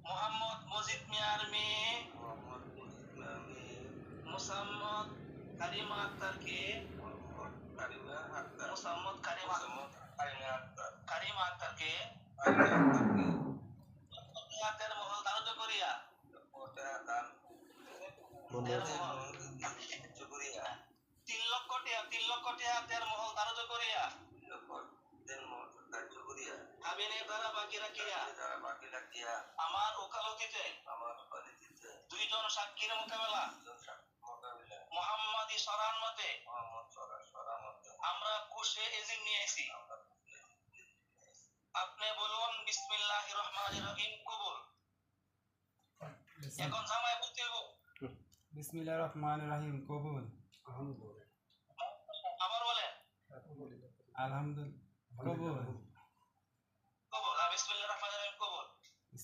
মোহাম্মদ মজিদ মিয়ার মেয়ে মুসাম্মদ কারিমা আক্তারকে মুসাম্মদ কারিমা আক্তারকে হাতের মহল ধার্য করিয়া 3 লক্ষ টাকা হাতের মহল ধার্য করিয়া আমিনের দ্বারা বাকি রাখিয়া আমার ওকালতিতে 2 জন সাক্ষীর মোকাবেলা মোহাম্মদী শরান মতে আমরা কোষে এজিং নিয়ে আইছি। আপনি বলুন বিসমিল্লাহির রহমানির রহিম কবুল। এখন জামাই বলতে হবে বিসমিল্লাহির রহমানির রহিম কবুল। আবার বলেন আলহামদুলিল্লাহ কবুল।